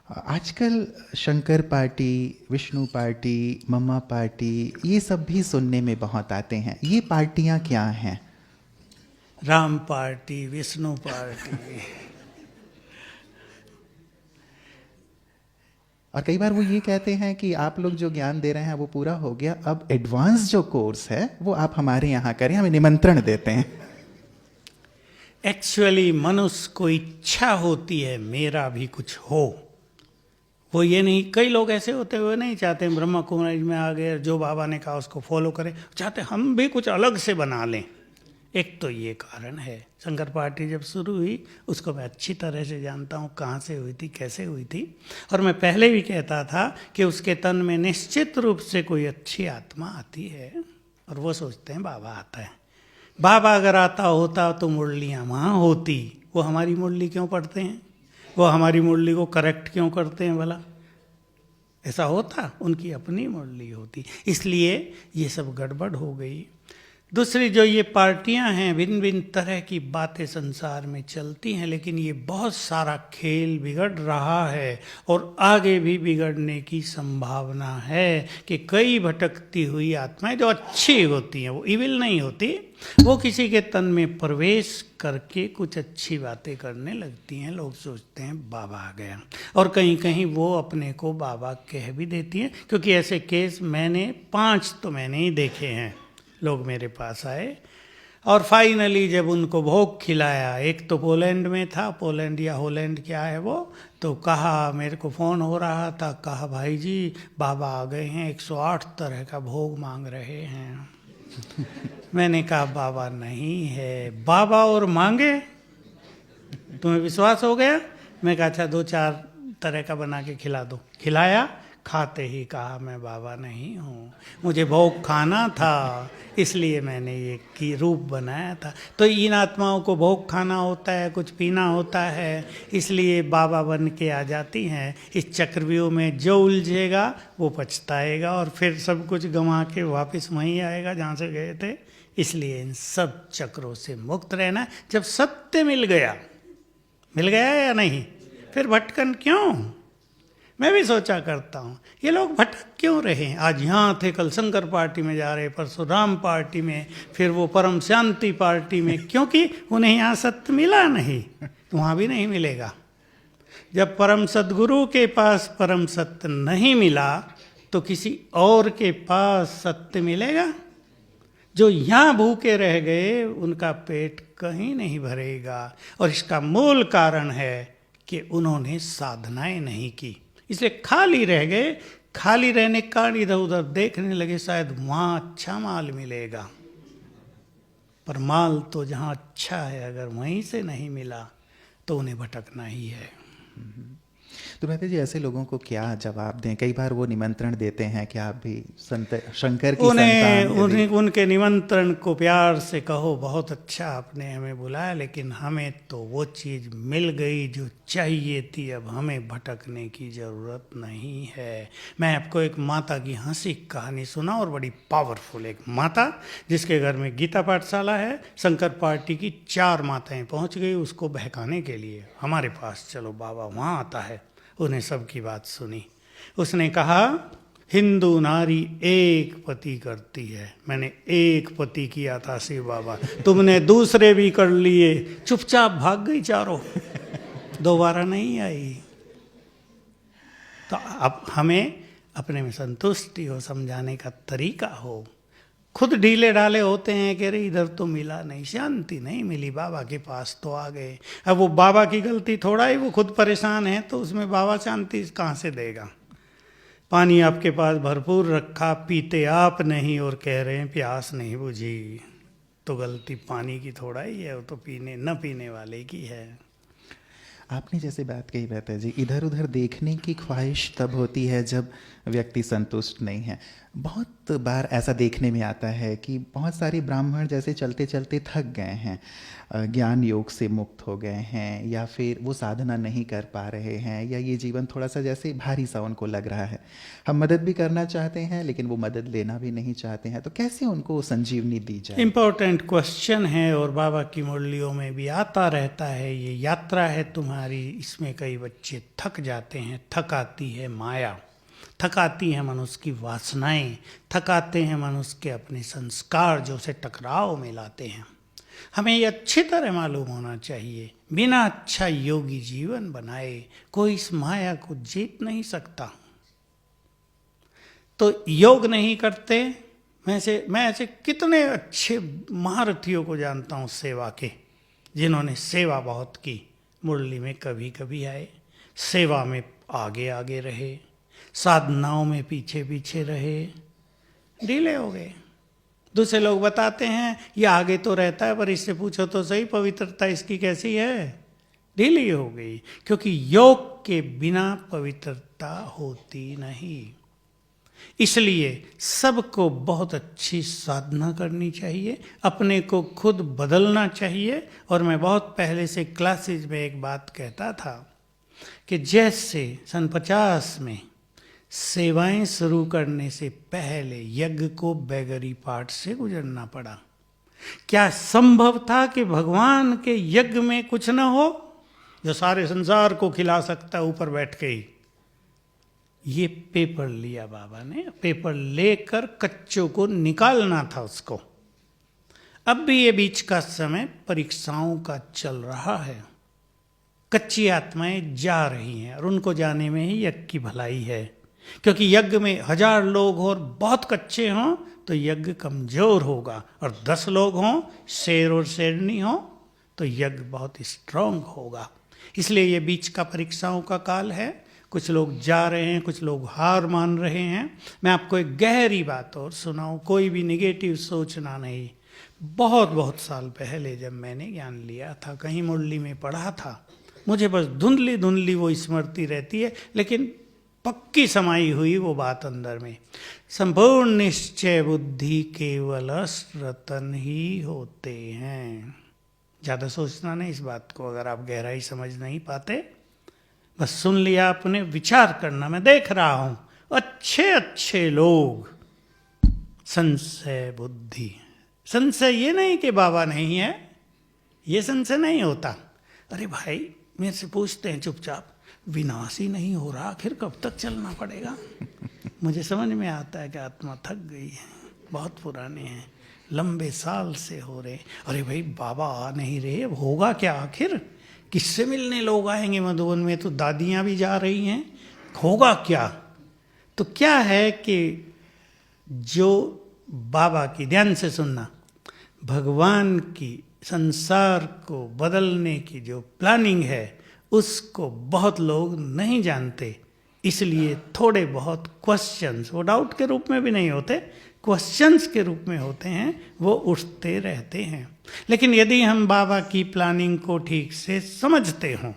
आजकल Shankar party, Vishnu party, मम्मा party, ये सब भी सुनने में बहुत आते हैं। ये पार्टियां क्या हैं? Ram party, Vishnu party. और कई बार वो ये कहते हैं कि आप लोग जो ज्ञान दे रहे हैं वो पूरा हो गया, अब एडवांस जो कोर्स है वो आप हमारे यहाँ करें, हमें निमंत्रण देते हैं। एक्चुअली मनुष्य को इच्छा होती है मेरा भी कुछ हो। वो ये नहीं, कई लोग ऐसे होते हुए नहीं चाहते ब्रह्मा कुमारी में आ गए, जो बाबा ने कहा उसको फॉलो करें, चाहते हम भी कुछ अलग से बना लें। एक तो ये कारण है। शंकर पार्टी जब शुरू हुई उसको मैं अच्छी तरह से जानता हूँ, कहाँ से हुई थी, कैसे हुई थी। और मैं पहले भी कहता था कि उसके तन में निश्चित रूप से कोई अच्छी आत्मा आती है और वो सोचते हैं बाबा आता है। बाबा अगर आता होता तो मुरलियाँ वहाँ होती। वो हमारी मुरली क्यों पढ़ते हैं? वो हमारी मुरली को करेक्ट क्यों करते हैं भला? ऐसा होता? उनकी अपनी मुरली होती। इसलिए ये सब गड़बड़ हो गई। दूसरी जो ये पार्टियां हैं, भिन्न भिन्न तरह की बातें संसार में चलती हैं, लेकिन ये बहुत सारा खेल बिगड़ रहा है और आगे भी बिगड़ने की संभावना है कि कई भटकती हुई आत्माएं जो अच्छी होती हैं, वो इविल नहीं होती, वो किसी के तन में प्रवेश करके कुछ अच्छी बातें करने लगती हैं। लोग सोचते हैं बाबा आ गया, और कहीं कहीं वो अपने को बाबा कह भी देती हैं। क्योंकि ऐसे केस मैंने 5 तो मैंने ही देखे हैं। लोग मेरे पास आए और फाइनली जब उनको भोग खिलाया, एक तो पोलैंड में था, पोलैंड या होलैंड क्या है वो, तो कहा, मेरे को फ़ोन हो रहा था, कहा भाई जी बाबा आ गए हैं, 108 तरह का भोग मांग रहे हैं। मैंने कहा बाबा नहीं है, बाबा और मांगे, तुम्हें विश्वास हो गया? मैं कहा अच्छा 2-4 तरह का बना के खिला दो। खिलाया, खाते ही कहा मैं बाबा नहीं हूँ, मुझे भोग खाना था, इसलिए मैंने ये की रूप बनाया था। तो इन आत्माओं को भोग खाना होता है, कुछ पीना होता है, इसलिए बाबा बन के आ जाती हैं। इस चक्रव्यूह में जो उलझेगा वो पछताएगा और फिर सब कुछ गंवा के वापस वहीं आएगा जहाँ से गए थे। इसलिए इन सब चक्रों से मुक्त रहना। जब सत्य मिल गया या नहीं, फिर भटकन क्यों? मैं भी सोचा करता हूँ ये लोग भटक क्यों रहे हैं। आज यहाँ थे, कल शंकर पार्टी में जा रहे, परसों राम पार्टी में, फिर वो परम शांति पार्टी में, क्योंकि उन्हें यहाँ सत्य मिला नहीं, तो वहाँ भी नहीं मिलेगा। जब परम सद्गुरु के पास परम सत्य नहीं मिला तो किसी और के पास सत्य मिलेगा? जो यहाँ भूखे रह गए उनका पेट कहीं नहीं भरेगा। और इसका मूल कारण है कि उन्होंने साधनाएं नहीं की, इसलिए खाली रह गए। खाली रहने के कारण इधर उधर देखने लगे, शायद वहाँ अच्छा माल मिलेगा। पर माल तो जहाँ अच्छा है, अगर वहीं से नहीं मिला तो उन्हें भटकना ही है। तो मेहता जी, ऐसे लोगों को क्या जवाब दें? कई बार वो निमंत्रण देते हैं कि आप भी संत शंकर की संतान। उनके निमंत्रण को प्यार से कहो, बहुत अच्छा आपने हमें बुलाया, लेकिन हमें तो वो चीज़ मिल गई जो चाहिए थी, अब हमें भटकने की ज़रूरत नहीं है। मैं आपको एक माता की हंसी कहानी सुना, और बड़ी पावरफुल। एक माता जिसके घर में गीता पाठशाला है, शंकर पार्टी की 4 माताएं पहुंच गई उसको बहकाने के लिए, हमारे पास चलो बाबा वहाँ आता है। उन्हें सबकी बात सुनी। उसने कहा हिंदू नारी एक पति करती है, मैंने एक पति किया था शिव बाबा, तुमने दूसरे भी कर लिए। चुपचाप भाग गई चारों, दोबारा नहीं आई। तो अब हमें अपने में संतुष्टि हो, समझाने का तरीका हो। खुद ढीले ढाले होते हैं कि अरे इधर तो मिला नहीं, शांति नहीं मिली, बाबा के पास तो आ गए। अब वो बाबा की गलती थोड़ा ही, वो खुद परेशान है, तो उसमें बाबा शांति कहाँ से देगा? पानी आपके पास भरपूर रखा, पीते आप नहीं और कह रहे हैं प्यास नहीं बुझी, तो गलती पानी की थोड़ा ही है, वो तो न पीने वाले की है। आपने जैसे बात कही मेहता जी, इधर उधर देखने की ख्वाहिश तब होती है जब व्यक्ति संतुष्ट नहीं है। बहुत बहुत बार ऐसा देखने में आता है कि बहुत सारे ब्राह्मण जैसे चलते चलते थक गए हैं, ज्ञान योग से मुक्त हो गए हैं, या फिर वो साधना नहीं कर पा रहे हैं, या ये जीवन थोड़ा सा जैसे भारी सा उनको लग रहा है। हम मदद भी करना चाहते हैं लेकिन वो मदद लेना भी नहीं चाहते हैं, तो कैसे उनको संजीवनी दी जाए? इम्पोर्टेंट क्वेश्चन है और बाबा की मुरलियों में भी आता रहता है। ये यात्रा है तुम्हारी, इसमें कई बच्चे थक जाते हैं। थक आती है माया, थक आती है मनुष्य की वासनाएं, थक आते हैं मनुष्य के अपने संस्कार जो उसे टकराव में लाते हैं। हमें ये अच्छी तरह मालूम होना चाहिए, बिना अच्छा योगी जीवन बनाए कोई इस माया को जीत नहीं सकता। तो योग नहीं करते, मैं ऐसे कितने अच्छे महारथियों को जानता हूँ सेवा के, जिन्होंने सेवा बहुत की, मुरली में कभी कभी आए, सेवा में आगे आगे रहे, साधनाओं में पीछे पीछे रहे, ढीले हो गए। दूसरे लोग बताते हैं ये आगे तो रहता है पर इससे पूछो तो सही पवित्रता इसकी कैसी है, ढीली हो गई। क्योंकि योग के बिना पवित्रता होती नहीं। इसलिए सबको बहुत अच्छी साधना करनी चाहिए, अपने को खुद बदलना चाहिए। और मैं बहुत पहले से क्लासेज में एक बात कहता था कि जैसे सन 50 में सेवाएं शुरू करने से पहले यज्ञ को बेगरी पाठ से गुजरना पड़ा, क्या संभव था कि भगवान के यज्ञ में कुछ न हो जो सारे संसार को खिला सकता है ऊपर बैठ के ही? ये पेपर लिया बाबा ने, पेपर लेकर कच्चों को निकालना था उसको। अब भी ये बीच का समय परीक्षाओं का चल रहा है, कच्ची आत्माएं जा रही हैं और उनको जाने में ही यज्ञ की भलाई है। क्योंकि यज्ञ में 1000 लोग हो और बहुत कच्चे हों तो यज्ञ कमजोर होगा, और 10 लोग हों, शेर और शेरनी हो, तो यज्ञ बहुत स्ट्रांग होगा। इसलिए ये बीच का परीक्षाओं का काल है। कुछ लोग जा रहे हैं, कुछ लोग हार मान रहे हैं। मैं आपको एक गहरी बात और सुनाऊं, कोई भी निगेटिव सोचना नहीं। बहुत बहुत साल पहले जब मैंने ज्ञान लिया था, कहीं मुरली में पढ़ा था, मुझे बस धुंधली धुंधली वो स्मृति रहती है, लेकिन पक्की समाई हुई वो बात अंदर में। संपूर्ण निश्चय बुद्धि केवल रतन ही होते हैं। ज़्यादा सोचना नहीं इस बात को, अगर आप गहराई समझ नहीं पाते, बस सुन लिया आपने, विचार करना। मैं देख रहा हूँ अच्छे अच्छे लोग, संशय बुद्धि। संशय ये नहीं कि बाबा नहीं है, ये संशय नहीं होता। अरे भाई मेरे से पूछते हैं चुपचाप, विनाश ही नहीं हो रहा, आखिर कब तक चलना पड़ेगा? मुझे समझ में आता है कि आत्मा थक गई है, बहुत पुराने हैं, लंबे साल से हो रहे। अरे भाई बाबा आ नहीं रहे, अब होगा क्या आखिर? किससे मिलने लोग आएंगे मधुबन में? तो दादियाँ भी जा रही हैं, होगा क्या? तो क्या है कि जो बाबा की, ध्यान से सुनना, भगवान की संसार को बदलने की जो प्लानिंग है उसको बहुत लोग नहीं जानते। इसलिए थोड़े बहुत क्वेश्चंस, वो डाउट के रूप में भी नहीं होते, क्वेश्चंस के रूप में होते हैं, वो उठते रहते हैं। लेकिन यदि हम बाबा की प्लानिंग को ठीक से समझते हों,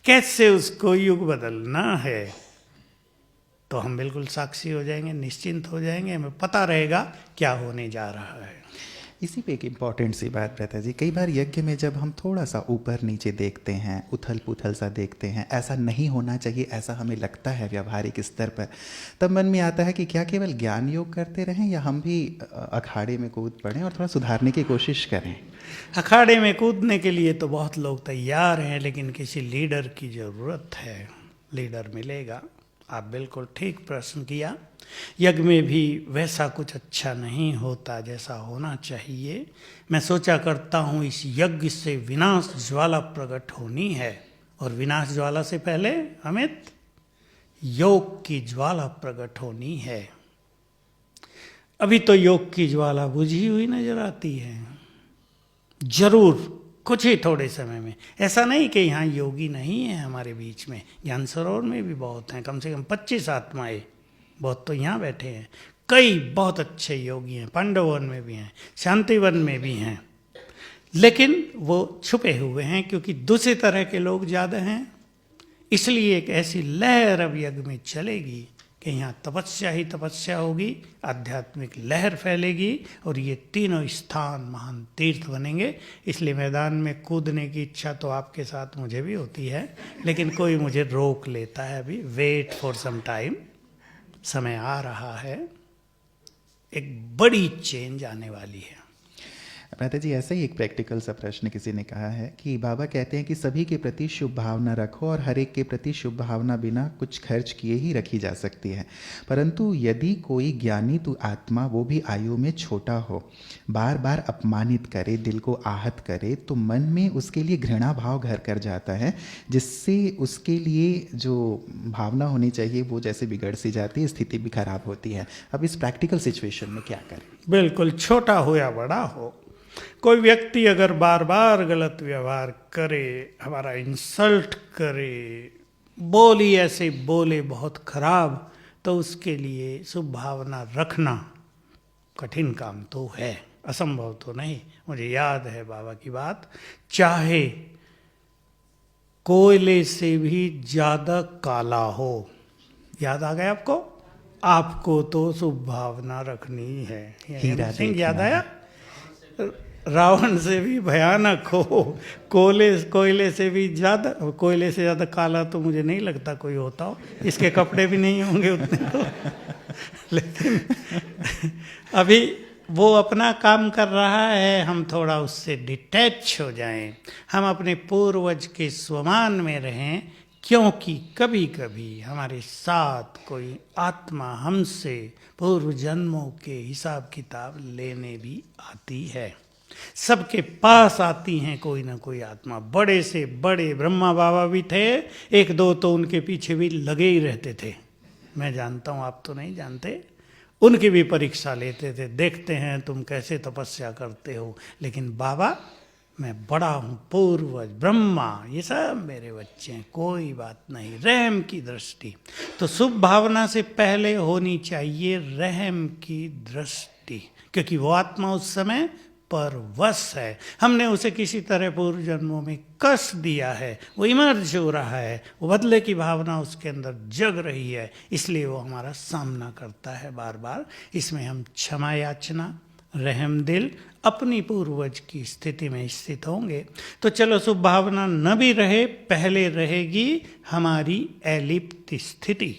कैसे उसको युग बदलना है, तो हम बिल्कुल साक्षी हो जाएंगे, निश्चिंत हो जाएंगे, हमें पता रहेगा क्या होने जा रहा है। इसी पे एक इम्पॉर्टेंट सी बात रहता है जी, कई बार यज्ञ में जब हम थोड़ा सा ऊपर नीचे देखते हैं, उथल पुथल सा देखते हैं, ऐसा नहीं होना चाहिए, ऐसा हमें लगता है व्यावहारिक स्तर पर, तब मन में आता है कि क्या केवल ज्ञान योग करते रहें या हम भी अखाड़े में कूद पड़ें और थोड़ा सुधारने की कोशिश करें? अखाड़े में कूदने के लिए तो बहुत लोग तैयार हैं, लेकिन किसी लीडर की ज़रूरत है। लीडर मिलेगा। आप बिल्कुल ठीक प्रश्न किया। यज्ञ में भी वैसा कुछ अच्छा नहीं होता जैसा होना चाहिए। मैं सोचा करता हूँ इस यज्ञ से विनाश ज्वाला प्रकट होनी है, और विनाश ज्वाला से पहले अमित योग की ज्वाला प्रकट होनी है। अभी तो योग की ज्वाला बुझी हुई नजर आती है, जरूर कुछ ही थोड़े समय में। ऐसा नहीं कि यहाँ योगी नहीं है हमारे बीच में, ज्ञान सरोवर में भी बहुत हैं, कम से कम 25 आत्माएं, बहुत तो यहाँ बैठे हैं। कई बहुत अच्छे योगी हैं, पांडवन में भी हैं, शांतिवन में भी हैं, लेकिन वो छुपे हुए हैं क्योंकि दूसरी तरह के लोग ज़्यादा हैं। इसलिए एक ऐसी लहर अब यज्ञ में चलेगी कि यहाँ तपस्या ही तपस्या होगी, आध्यात्मिक लहर फैलेगी और ये तीनों स्थान महान तीर्थ बनेंगे। इसलिए मैदान में कूदने की इच्छा तो आपके साथ मुझे भी होती है, लेकिन कोई मुझे रोक लेता है। अभी वेट फॉर सम टाइम, समय आ रहा है, एक बड़ी चेंज आने वाली है। माता जी, ऐसा ही एक प्रैक्टिकल सा प्रश्न किसी ने कहा है कि बाबा कहते हैं कि सभी के प्रति शुभ भावना रखो और हर एक के प्रति शुभ भावना बिना कुछ खर्च किए ही रखी जा सकती है, परंतु यदि कोई ज्ञानी तो आत्मा, वो भी आयु में छोटा हो, बार बार अपमानित करे, दिल को आहत करे, तो मन में उसके लिए घृणा भाव घर कर जाता है, जिससे उसके लिए जो भावना होनी चाहिए वो जैसे बिगड़ सी जाती है, स्थिति भी खराब होती है। अब इस प्रैक्टिकल सिचुएशन में क्या करें? बिल्कुल, छोटा हो या बड़ा हो, कोई व्यक्ति अगर बार बार गलत व्यवहार करे, हमारा इंसल्ट करे, बोली ऐसे बोले बहुत खराब, तो उसके लिए शुभ भावना रखना कठिन काम तो है, असंभव तो नहीं। मुझे याद है बाबा की बात, चाहे कोयले से भी ज्यादा काला हो, याद आ गया आपको? आपको तो शुभ भावना रखनी है। हीरा सिंह याद देखना आया? रावण से भी भयानक हो, कोयले से भी ज़्यादा, कोयले से ज़्यादा काला तो मुझे नहीं लगता कोई होता हो, इसके कपड़े भी नहीं होंगे उतने तो लेकिन अभी वो अपना काम कर रहा है, हम थोड़ा उससे डिटैच हो जाएं, हम अपने पूर्वज के स्वमान में रहें, क्योंकि कभी कभी हमारे साथ कोई आत्मा हमसे पूर्व जन्मों के हिसाब किताब लेने भी आती है। सबके पास आती हैं कोई ना कोई आत्मा। बड़े से बड़े ब्रह्मा बाबा भी थे, एक दो तो उनके पीछे भी लगे ही रहते थे, मैं जानता हूँ, आप तो नहीं जानते। उनकी भी परीक्षा लेते थे, देखते हैं तुम कैसे तपस्या करते हो। लेकिन बाबा, मैं बड़ा हूँ, पूर्वज ब्रह्मा, ये सब मेरे बच्चे हैं, कोई बात नहीं, रहम की दृष्टि। तो शुभ भावना से पहले होनी चाहिए रहम की दृष्टि, क्योंकि वो आत्मा उस समय परवश है, हमने उसे किसी तरह पूर्व जन्मों में कष्ट दिया है, वो इमर्ज हो रहा है, वो बदले की भावना उसके अंदर जग रही है, इसलिए वो हमारा सामना करता है बार बार। इसमें हम क्षमा याचना, रहम दिल, अपनी पूर्वज की स्थिति में स्थित होंगे तो चलो शुभ भावना न भी रहे, पहले रहेगी हमारी अलिप्त स्थिति।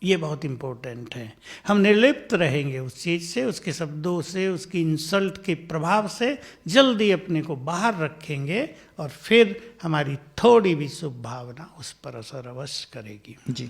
ये बहुत इम्पोर्टेंट है, हम निर्लिप्त रहेंगे उस चीज़ से, उसके शब्दों से, उसकी इंसल्ट के प्रभाव से जल्दी अपने को बाहर रखेंगे और फिर हमारी थोड़ी भी शुभ भावना उस पर असर अवश्य करेगी। जी।